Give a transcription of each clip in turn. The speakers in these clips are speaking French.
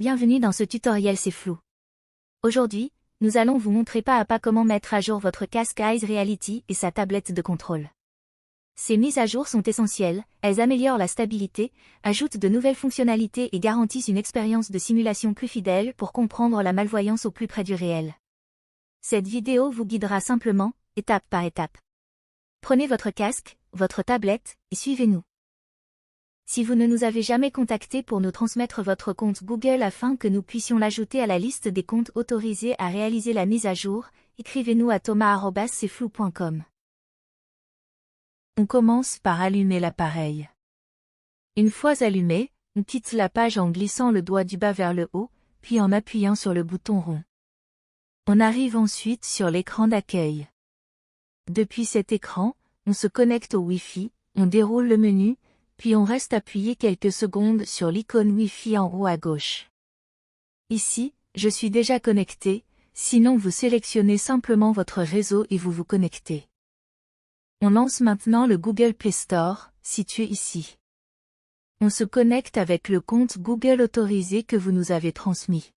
Bienvenue dans ce tutoriel C'est flou. Aujourd'hui, nous allons vous montrer pas à pas comment mettre à jour votre casque Eyes Reality et sa tablette de contrôle. Ces mises à jour sont essentielles, elles améliorent la stabilité, ajoutent de nouvelles fonctionnalités et garantissent une expérience de simulation plus fidèle pour comprendre la malvoyance au plus près du réel. Cette vidéo vous guidera simplement, étape par étape. Prenez votre casque, votre tablette, et suivez-nous. Si vous ne nous avez jamais contactés pour nous transmettre votre compte Google afin que nous puissions l'ajouter à la liste des comptes autorisés à réaliser la mise à jour, écrivez-nous à thomas@cflou.com. On commence par allumer l'appareil. Une fois allumé, on quitte la page en glissant le doigt du bas vers le haut, puis en appuyant sur le bouton rond. On arrive ensuite sur l'écran d'accueil. Depuis cet écran, on se connecte au Wi-Fi, on déroule le menu, puis on reste appuyé quelques secondes sur l'icône Wi-Fi en haut à gauche. Ici, je suis déjà connecté, sinon vous sélectionnez simplement votre réseau et vous vous connectez. On lance maintenant le Google Play Store, situé ici. On se connecte avec le compte Google autorisé que vous nous avez transmis.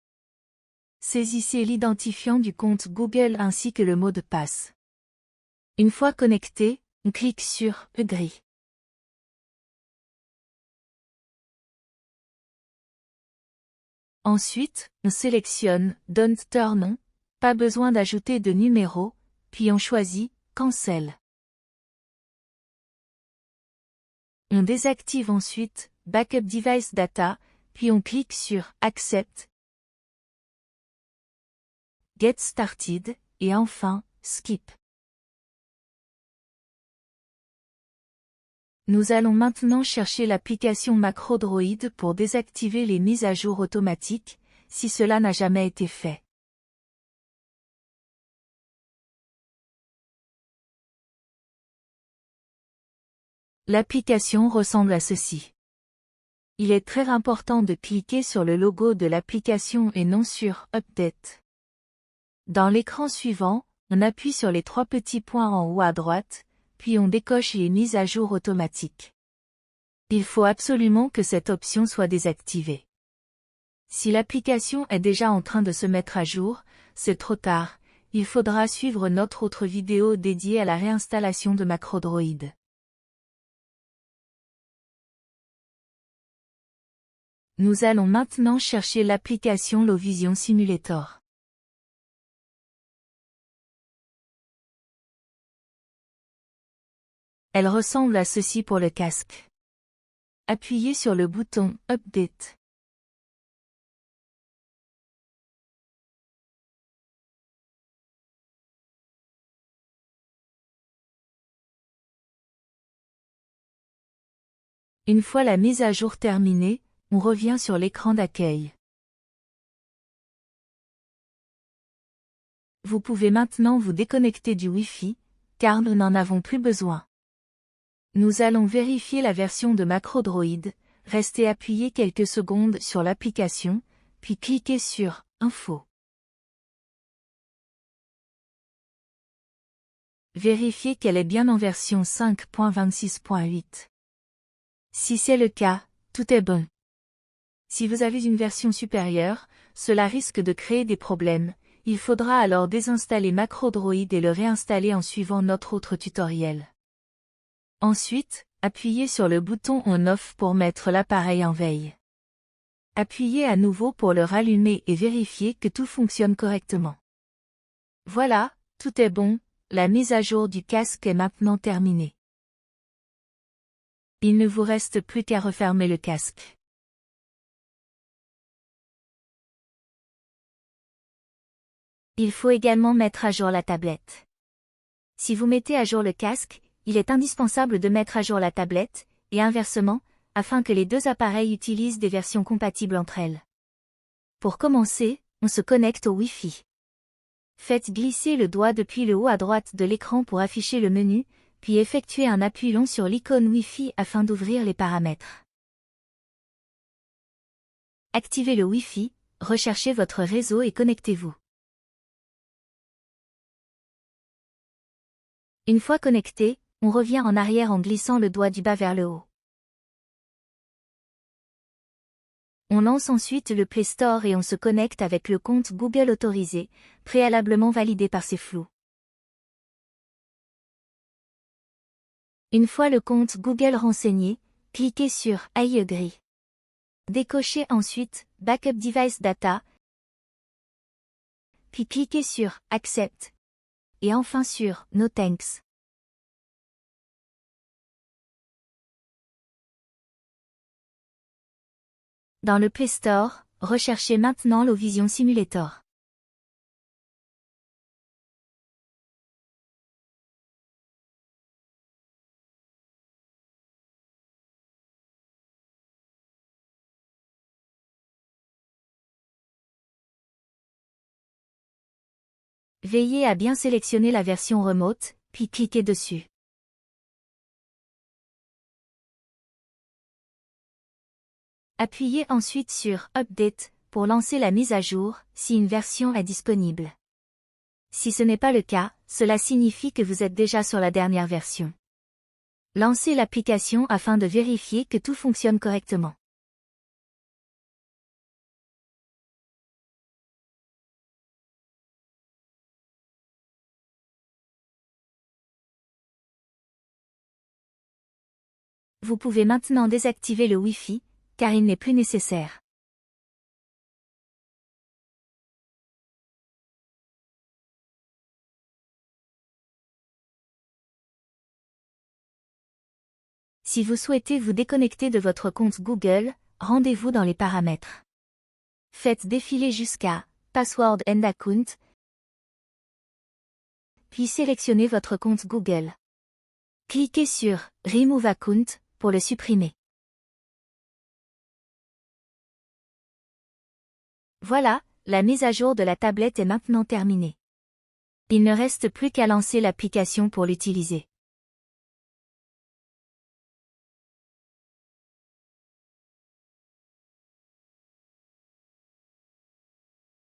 Saisissez l'identifiant du compte Google ainsi que le mot de passe. Une fois connecté, on clique sur « Agree ». Ensuite, on sélectionne « Don't turn on », pas besoin d'ajouter de numéro, puis on choisit « Cancel ». On désactive ensuite « Backup Device Data », puis on clique sur « Accept », « Get Started » et enfin « Skip ». Nous allons maintenant chercher l'application MacroDroid pour désactiver les mises à jour automatiques, si cela n'a jamais été fait. L'application ressemble à ceci. Il est très important de cliquer sur le logo de l'application et non sur « Update ». Dans l'écran suivant, on appuie sur les trois petits points en haut à droite, puis on décoche les mises à jour automatiques. Il faut absolument que cette option soit désactivée. Si l'application est déjà en train de se mettre à jour, c'est trop tard, il faudra suivre notre autre vidéo dédiée à la réinstallation de MacroDroid. Nous allons maintenant chercher l'application Low Vision Simulator. Elle ressemble à ceci pour le casque. Appuyez sur le bouton « Update ». Une fois la mise à jour terminée, on revient sur l'écran d'accueil. Vous pouvez maintenant vous déconnecter du Wi-Fi, car nous n'en avons plus besoin. Nous allons vérifier la version de MacroDroid, restez appuyé quelques secondes sur l'application, puis cliquez sur « Info ». Vérifiez qu'elle est bien en version 5.26.8. Si c'est le cas, tout est bon. Si vous avez une version supérieure, cela risque de créer des problèmes, il faudra alors désinstaller MacroDroid et le réinstaller en suivant notre autre tutoriel. Ensuite, appuyez sur le bouton On/Off pour mettre l'appareil en veille. Appuyez à nouveau pour le rallumer et vérifier que tout fonctionne correctement. Voilà, tout est bon, la mise à jour du casque est maintenant terminée. Il ne vous reste plus qu'à refermer le casque. Il faut également mettre à jour la tablette. Si vous mettez à jour le casque, il est indispensable de mettre à jour la tablette, et inversement, afin que les deux appareils utilisent des versions compatibles entre elles. Pour commencer, on se connecte au Wi-Fi. Faites glisser le doigt depuis le haut à droite de l'écran pour afficher le menu, puis effectuez un appui long sur l'icône Wi-Fi afin d'ouvrir les paramètres. Activez le Wi-Fi, recherchez votre réseau et connectez-vous. Une fois connecté, on revient en arrière en glissant le doigt du bas vers le haut. On lance ensuite le Play Store et on se connecte avec le compte Google autorisé, préalablement validé par Cflou. Une fois le compte Google renseigné, cliquez sur I agree. Décochez ensuite Backup Device Data, puis cliquez sur Accept, et enfin sur No Thanks. Dans le Play Store, recherchez maintenant l'Ovision Simulator. Veillez à bien sélectionner la version remote, puis cliquez dessus. Appuyez ensuite sur Update pour lancer la mise à jour, si une version est disponible. Si ce n'est pas le cas, cela signifie que vous êtes déjà sur la dernière version. Lancez l'application afin de vérifier que tout fonctionne correctement. Vous pouvez maintenant désactiver le Wi-Fi, car il n'est plus nécessaire. Si vous souhaitez vous déconnecter de votre compte Google, rendez-vous dans les paramètres. Faites défiler jusqu'à Password and Account, puis sélectionnez votre compte Google. Cliquez sur Remove Account pour le supprimer. Voilà, la mise à jour de la tablette est maintenant terminée. Il ne reste plus qu'à lancer l'application pour l'utiliser.